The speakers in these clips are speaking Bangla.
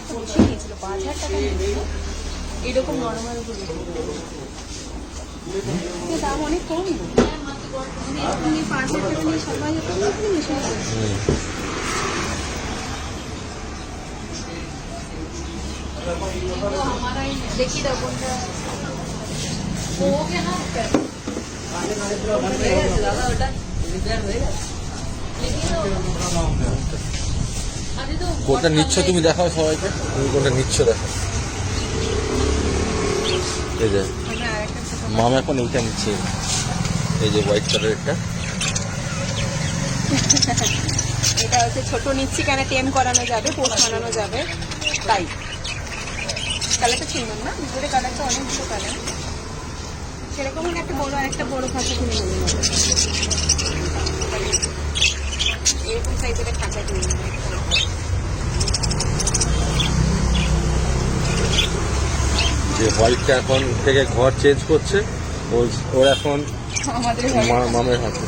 একটু বেশি নিয়েছিল, 5,000 টাকা নিয়েছিল এরকম নর্মাল গুলো। দাম অনেক কম, 5,000 টাকা নিয়ে 7,000 টাকা বেশি। देखिए कोनটা ও কে না দাদা ওটা রিপেয়ার হয়ে গেছে। কোনটা নিচ্ছ তুমি দেখাও সবাইকে, তুমি কোনটা নিচ্ছ দেখো। এই যে মামা এখন এইটা নিচ্ছে, এই যে হোয়াইট কালারেরটা। এটা হচ্ছে ছোট নিচ্ছি কেন, টেম করানো যাবে, পোস্ট বানানো যাবে তাই। কালারটা চিনবেন না, ভিতরে কালারটা অনেকগুলো কালার, সেরকম হলে একটা বড় আর একটা বড় খাঁচা কিনে নেবেন, এরকম সাইজের খাঁচা কিনে নেবেন। যে হোয়াইটটা এখন থেকে ঘর চেঞ্জ করছে, ওর এখন আমাদের মামের হাতে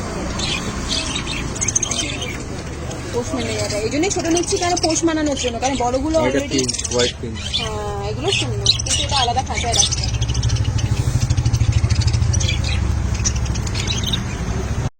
পোস্ট মেনে যাবে, এই জন্যই ছোট নিচ্ছি কেন, পোস্ট বানানোর জন্য, কারণ বড়গুলো অলরেডি হোয়াইট পিঙ্ক। এগুলো শূন্য, কিন্তু এটা আলাদা খাঁচায় রাখতে হবে।